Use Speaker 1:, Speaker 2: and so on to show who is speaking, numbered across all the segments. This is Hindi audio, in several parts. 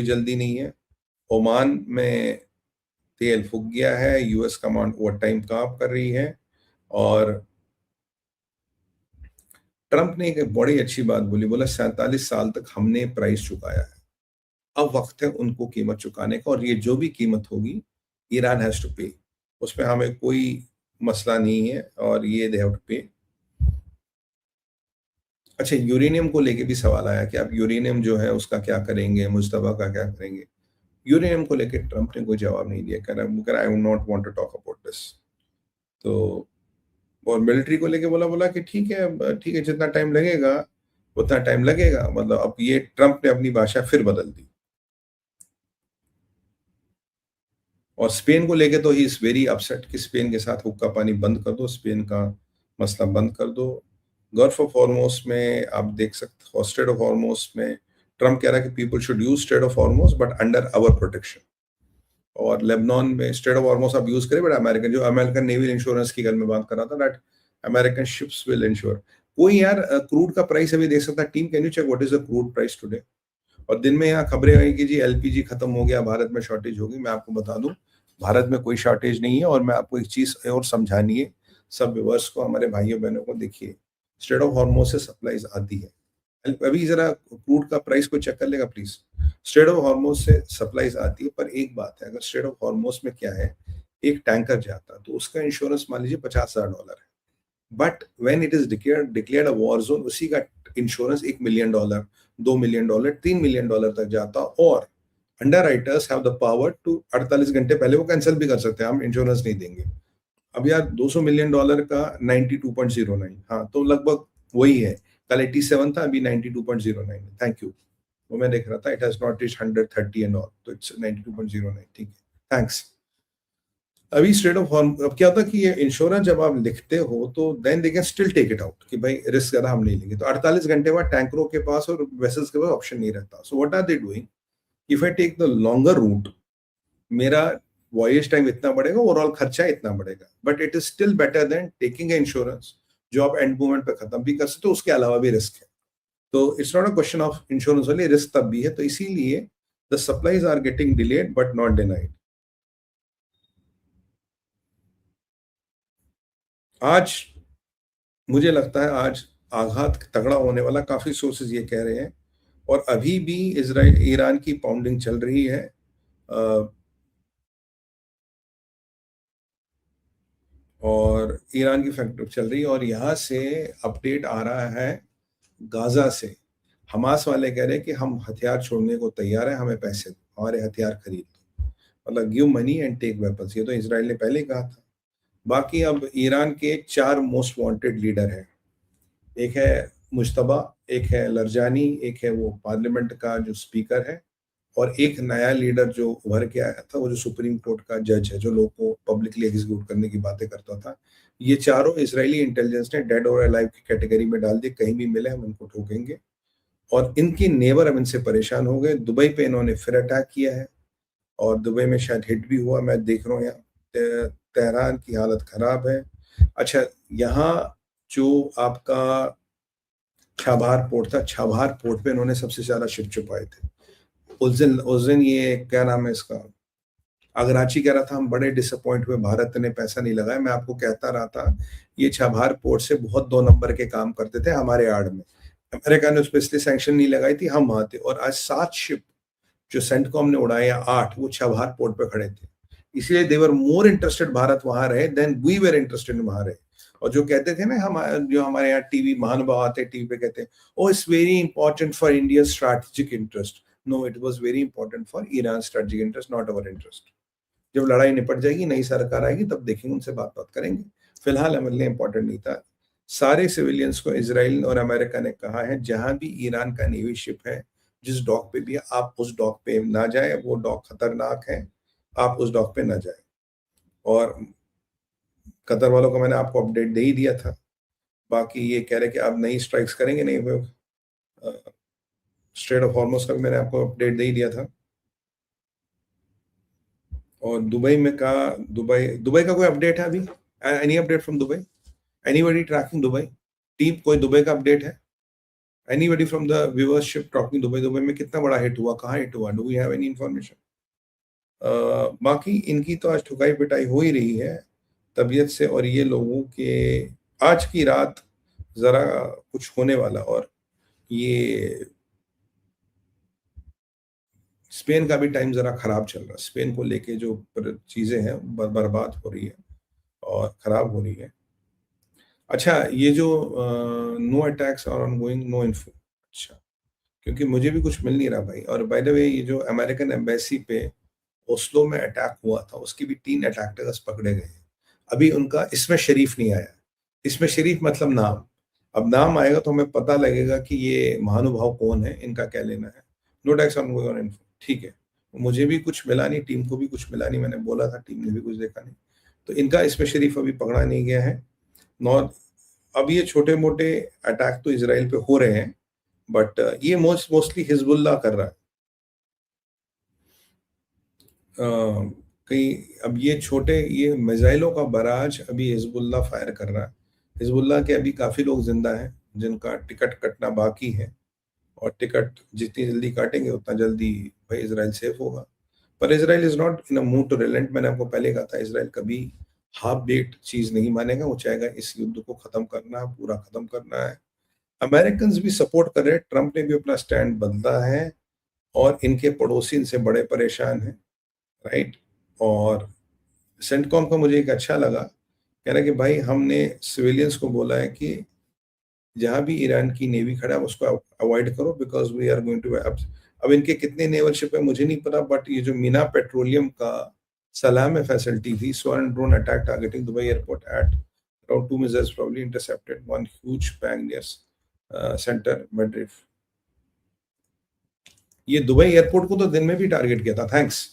Speaker 1: जल्दी नहीं है। ओमान में तेल फूक गया है, यूएस कमांड ओवर टाइम काम कर रही है। और ट्रंप ने एक बड़ी अच्छी बात बोली, बोला 47 साल तक हमने प्राइस चुकाया है, अब वक्त है उनको कीमत चुकाने का, और ये जो भी कीमत होगी ईरान हैज टू पे, उसमें हमें कोई मसला नहीं है, और ये दे हैव टू पे। अच्छा, यूरेनियम को लेके भी सवाल आया कि आप यूरेनियम जो है उसका क्या करेंगे, मुश्तबा का क्या करेंगे। यूरेनियम को लेके ट्रंप ने कोई जवाब नहीं दिया, कह रहा I would not want to talk about this. तो और मिलिट्री को लेके बोला बोला कि ठीक है ठीक है, जितना टाइम लगेगा उतना टाइम लगेगा। मतलब अब ये ट्रंप ने अपनी भाषा फिर बदल दी। और स्पेन को लेके तो ही इज वेरी अपसेट कि स्पेन के साथ हुक्का पानी बंद कर दो, स्पेन का मसला बंद कर दो। गल्फ ऑफ हॉर्मोस में आप देख सकते हो, स्ट्रेट ऑफ हॉर्मोस में ट्रंप कह रहा है कि people should use strait of Hormuz but under our protection. और लेबनान में स्ट्रेट ऑफ हॉर्मोस आप यूज करें, बट अमेरिकन जो अमेरिकन नेवल इंश्योरेंस की गल में बात कर रहा था, that American ships will insure. कोई यार क्रूड का प्राइस अभी देख सकता है। Team, can you check what is the crude price today? और दिन में यहाँ खबरें आई कि जी एलपीजी खत्म हो गया, भारत में शॉर्टेज होगी। मैं आपको बता दूं, भारत में कोई शॉर्टेज नहीं है। और मैं आपको एक चीज और समझानी है सब व्यूअर्स को, हमारे भाइयों बहनों को। देखिए, स्ट्रेट ऑफ हॉर्मोज से सप्लाईज आती है। अभी जरा क्रूड का प्राइस को चेक कर लेगा प्लीज। स्ट्रेट ऑफ हॉर्मोज से सप्लाईज आती है, पर एक बात है, अगर स्ट्रेट ऑफ हॉर्मोज में क्या है, एक टैंकर जाता तो उसका इंश्योरेंस मान लीजिए $50,000 है। But when it is declared a war zone, उसी का इंश्योरेंस $1 मिलियन, $2 मिलियन, $3 मिलियन तक जाता। और underwriters have the power to 48 घंटे पहले वो कैंसिल भी कर सकते हैं, हम इंश्योरेंस नहीं देंगे। अब यार $200 मिलियन का 92.09, हाँ तो लगभग वही है। कल 87 था, अभी 92.09 है। Thank you. वो मैं देख रहा था, it has not reached 130 and all, तो इट्स 92.09। ठीक है, थैंक्स। अभी स्ट्रेट ऑफ हॉर्म, अब क्या होता है कि ये इंश्योरेंस जब आप लिखते हो तो then they can still take it out कि भाई रिस्क ज्यादा हम नहीं लेंगे। तो 48 घंटे बाद टैंकरों के पास और वेसल्स के पास ऑप्शन नहीं रहता। So what are they doing, if I take the longer route, मेरा वॉयज टाइम इतना बढ़ेगा, ओवरऑल खर्चा इतना बढ़ेगा, but it is still better than taking insurance जो आप एंड मोमेंट पे खत्म भी कर सकते हो, उसके अलावा भी रिस्क है। तो it's not a question of insurance वाली, रिस्क तब भी है। तो इसीलिए the supplies are getting delayed but not denied. आज मुझे लगता है आज आघात तगड़ा होने वाला, काफी सोर्सेज ये कह रहे हैं। और अभी भी इसराइल ईरान की पाउंडिंग चल रही है। और ईरान की फैक्ट्री चल रही है। और यहाँ से अपडेट आ रहा है गाजा से, हमास वाले कह रहे हैं कि हम हथियार छोड़ने को तैयार हैं, हमें पैसे दो, हमारे हथियार खरीद दो। मतलब give money and take weapons, ये तो इसराइल ने पहले ही कहा था। बाकी अब ईरान के 4 मोस्ट वांटेड लीडर हैं। एक है मुश्तबा, एक है लरजानी, एक है वो पार्लियामेंट का जो स्पीकर है, और एक नया लीडर जो उभर के आया था, वो जो सुप्रीम कोर्ट का जज है, जो लोग को पब्लिकली एग्जीक्यूट करने की बातें करता था। ये चारों इजरायली इंटेलिजेंस ने डेड और अलाइव की कैटेगरी में डाल दिए, कहीं भी मिले हम इनको ठोकेंगे। और इनकी नेबर अब इनसे परेशान हो गए। दुबई पे इन्होंने फिर अटैक किया है, और दुबई में शायद हिट भी हुआ, मैं देख रहा हूँ यहाँ। तेहरान की हालत खराब है। अच्छा, यहाँ जो आपका छाबार पोर्ट था, छाबार पोर्ट पे इन्होंने सबसे ज्यादा शिप छुपाए थे। उस दिन ये क्या नाम है इसका, अगराची कह रहा था हम बड़े डिसअपॉइंट हुए, भारत ने पैसा नहीं लगाया। मैं आपको कहता रहा था, ये छाबार पोर्ट से बहुत 2 नंबर के काम करते थे हमारे आड़ में। अमेरिका ने उस पर इसलिए सैंक्शन नहीं लगाई थी, हम वहां थे। और आज 7 शिप जो सेंटकॉम ने उड़ाए, या 8, वो छाबार पोर्ट पे खड़े थे। इसलिए दे वर मोर इंटरेस्टेड भारत वहां रहे then we were interested in वहां रहे। और जो कहते थे ना, हम जो हमारे यहाँ टीवी महानुभाव आते टीवी पे, कहते हैं oh it's very important for India strategic interest. No, it was very important for Iran strategic interest, not our interest. जब लड़ाई निपट जाएगी, नई सरकार आएगी, तब देखेंगे, उनसे बात करेंगे। फिलहाल हमारे लिए इंपॉर्टेंट नहीं था। सारे सिविलियंस को इसराइल और अमेरिका ने कहा है, जहां भी ईरान का नेवी शिप है, जिस डॉक पे भी है, आप उस डॉक पे ना जाए, वो डॉक खतरनाक है, आप उस डॉक पे ना जाए। और कतर वालों को मैंने आपको अपडेट दे ही दिया था। बाकी ये कह रहे कि आप नई स्ट्राइक्स करेंगे, नहीं स्ट्रेट ऑफ हॉर्मोज का भी मैंने आपको अपडेट दे ही दिया था। और दुबई में का दुबई का कोई अपडेट है अभी? Any update from Dubai? Anybody tracking Dubai? Team, कोई दुबई का अपडेट है? Anybody from the viewership talking Dubai, Dubai में कितना बड़ा हिट हुआ, कहाँ हिट हुआ, do we have any information? बाकी इनकी तो आज ठुकाई पिटाई हो ही रही है तबीयत से, और ये लोगों के आज की रात जरा कुछ होने वाला। और ये स्पेन का भी टाइम जरा खराब चल रहा है, स्पेन को लेके जो चीजें हैं बर्बाद हो रही है और खराब हो रही है। अच्छा, ये जो no attacks are ongoing, no info, अच्छा, क्योंकि मुझे भी कुछ मिल नहीं रहा भाई। और बाय द वे, ये जो अमेरिकन एम्बेसी पे ओस्लो में अटैक हुआ था, उसकी भी 3 अटैकर्स पकड़े गए हैं। अभी उनका इसमें शरीफ नहीं आया। इसमें शरीफ मतलब नाम, अब नाम आएगा तो हमें पता लगेगा कि ये महानुभाव कौन है, इनका क्या लेना है। No tax on going on info, ठीक है। मुझे भी कुछ मिला नहीं, टीम को भी कुछ मिला नहीं, मैंने बोला था, टीम ने भी कुछ देखा नहीं। तो इनका इसमें शरीफ अभी पकड़ा नहीं गया है। नॉर्थ, अब ये छोटे मोटे अटैक तो इसराइल पे हो रहे हैं, बट ये मोस्टली हिजबुल्लाह कर रहा है। कहीं अब ये छोटे, ये मिसाइलों का बराज अभी हिजबुल्लाह फायर कर रहा है। हिजबुल्लाह के अभी काफी लोग जिंदा हैं जिनका टिकट कटना बाकी है, और टिकट जितनी जल्दी काटेंगे उतना जल्दी भाई इसराइल सेफ होगा। पर Israel is not in a mood to relent. मैंने आपको पहले कहा था, इसराइल कभी हाफ बेक्ड चीज नहीं मानेगा, वो चाहेगा इस युद्ध को खत्म करना है, पूरा खत्म करना है। अमेरिकन भी सपोर्ट कर रहे हैं, ट्रंप ने भी अपना स्टैंड बदला है, और इनके पड़ोसी इनसे बड़े परेशान हैं, राइट। और सेंटकॉम का मुझे एक अच्छा लगा, कह रहा है कि भाई हमने सिविलियंस को बोला है कि जहां भी ईरान की नेवी खड़ा है उसको अवॉइड करो, because we are going to. अब इनके कितने नेवल शिप है मुझे नहीं पता, बट ये जो मीना पेट्रोलियम का सलाम है फैसिलिटी थी, स्वर्ण drone attack targeting Dubai airport at around 2 missiles probably intercepted one huge bang near center Madrid। ये दुबई एयरपोर्ट को तो दिन में भी टारगेट किया था, थैंक्स।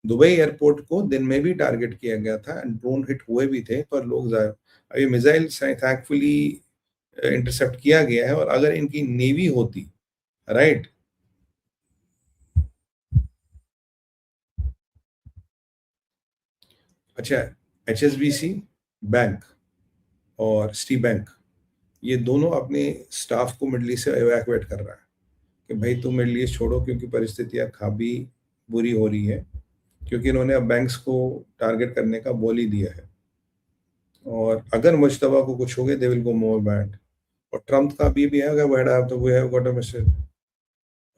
Speaker 1: दुबई एयरपोर्ट को दिन में भी टारगेट किया गया था, ड्रोन हिट हुए भी थे, पर लोग ये मिसाइल थैंकफुली इंटरसेप्ट किया गया है। और अगर इनकी नेवी होती, राइट, अच्छा, HSBC बैंक और सिटी बैंक, ये दोनों अपने स्टाफ को मिडल ईस्ट से एवैक्यूएट कर रहा है कि भाई तुम मिडल ईस्ट छोड़ो, क्योंकि परिस्थितियां काफी बुरी हो रही है, क्योंकि इन्होंने अब बैंक्स को टारगेट करने का बोल ही दिया है। और अगर मुश्तबा को कुछ हो गया, they will go more bad. और ट्रम्प का भी है, we have got a message,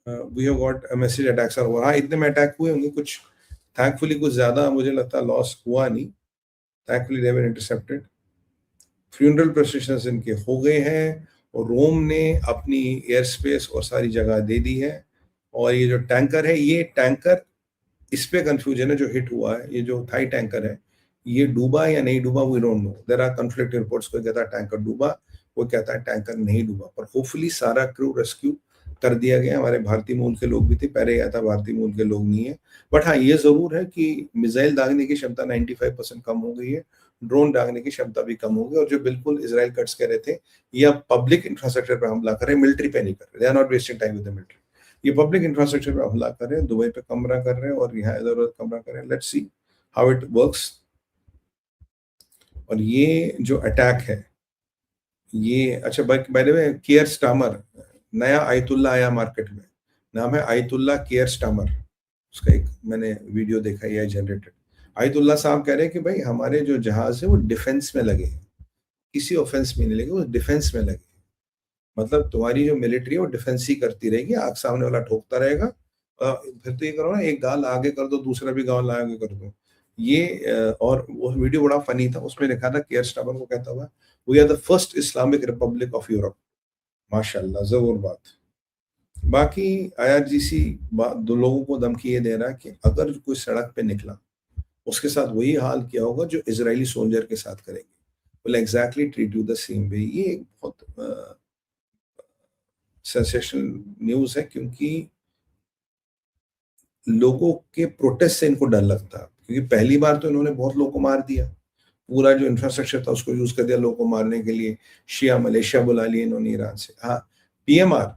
Speaker 1: we have got a message attacks are over. हाँ, इतने में अटैक हुए होंगे कुछ, थैंकफुली कुछ ज्यादा मुझे लगता है लॉस हुआ नहीं, थैंकफुली दे वर इंटरसेप्टेड। फ्यूनरल प्रोसेशंस इनके हो गए हैं, और रोम ने अपनी एयर स्पेस और सारी जगह दे दी है। और ये जो टैंकर है, ये टैंकर, इस पे कंफ्यूजन है जो हिट हुआ है, ये जो थाई टैंकर है, ये डूबा या नहीं डूबा, we don't know. There are conflict reports, कोई कहता है टैंकर डूबा, कोई कहता है टैंकर नहीं डूबा, पर होपफुली सारा क्रू रेस्क्यू कर दिया गया। हमारे भारतीय मूल के लोग भी थे, पहले आया था, भारतीय मूल के लोग नहीं है। बट हाँ, ये जरूर है कि मिसाइल दागने की क्षमता 95% कम हो गई है, ड्रोन दागने की क्षमता भी कम हो गई। और जो बिल्कुल इसराइल कट्स कह रहे थे, ये अब पब्लिक इंफ्रास्ट्रक्चर पर हमला कर रहे हैं, मिलिट्री पे नहीं कर रहे, they are not wasting time with the military. ये पब्लिक इंफ्रास्ट्रक्चर पे हमला कर रहे हैं, दुबई पे कमरा कर रहे हैं, और यहाँ इधर उधर कमरा कर रहे हैं। Let's see how it works. और ये जो अटैक है, ये अच्छा, by the way, care Starmer, नया आयतुल्ला आया मार्केट में, नाम है आयतुल्ला केयर स्टामर। उसका एक मैंने वीडियो देखा, एआई जनरेटेड। आयतुल्ला साहब कह रहे हैं कि भाई हमारे जो जहाज है वो डिफेंस में लगे हैं, किसी ऑफेंस में नहीं लगे, वो डिफेंस में लगे। मतलब तुम्हारी जो मिलिट्री है वो डिफेंस ही करती रहेगी, आग सामने वाला ठोकता रहेगा, फिर तो ये करो ना, एक गाल आगे कर दो, दूसरा भी गाल आगे कर दो। ये और वो वीडियो बड़ा फनी था, उसमें लिखा था केयर स्टार्मर को कहता हुआ, we are the first Islamic republic of Europe. माशाल्लाह, जरूर बात। बाकी IRGC दो लोगों को धमकी ये दे रहा है कि अगर कोई सड़क पे निकला, उसके साथ वही हाल किया होगा जो इजरायली सोल्जर के साथ करेंगे, will exactly treat you the same way. ये एक बहुत सेंसेशनल न्यूज है, क्योंकि लोगों के प्रोटेस्ट से इनको डर लगता है, क्योंकि पहली बार तो इन्होंने बहुत लोगों को मार दिया, पूरा जो इंफ्रास्ट्रक्चर था उसको यूज कर दिया लोगों को मारने के लिए। शिया मलेशिया बुला लिए इन्होंने ईरान से। हाँ, PMR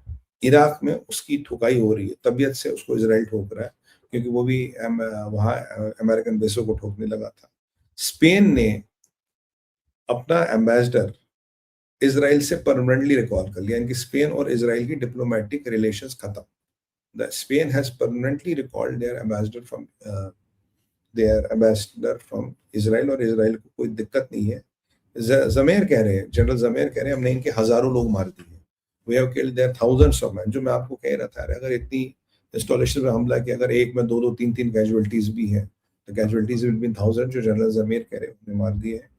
Speaker 1: इराक में उसकी ठुकाई हो रही है, तबीयत से उसको इसराइल ठोक रहा है, क्योंकि वो भी वहां अमेरिकन बेसों को ठोकने लगा था। स्पेन ने अपना एम्बेसडर इसराइल से परमानेंटली रिकॉल कर लिया, इनकी स्पेन और इसराइल की डिप्लोमेटिक रिलेशंस खत्म। The Spain has permanently recalled their ambassador from Israel, और इसराइल को कोई दिक्कत नहीं है। जमेर कह रहे हैं, जनरल जमेर कह रहे हैं हमने इनके हजारों लोग मार दिए, we have killed their thousands of man. जो मैं आपको कह रहा था, अगर इतनी इंस्टॉलेशन में हमला किया, अगर एक में 2-2, 3-3 कैजुअलिटीज भी हैं, तो कैजुअलिटीज विल बी थाउजेंड, जो जनरल जमेर कह रहे हैं उन्हें मार दिए हैं।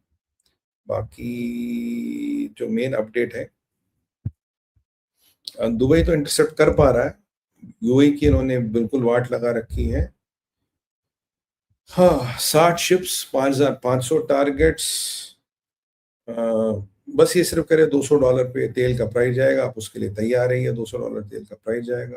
Speaker 1: बाकी जो मेन अपडेट है, दुबई तो इंटरसेप्ट कर पा रहा है, यूएई की इन्होंने बिल्कुल वाट लगा रखी है। हाँ, 60 शिप्स, 5,500 टारगेट्स, बस ये सिर्फ करे $200 पे तेल का प्राइस जाएगा, आप उसके लिए तैयार है, $200 तेल का प्राइस जाएगा।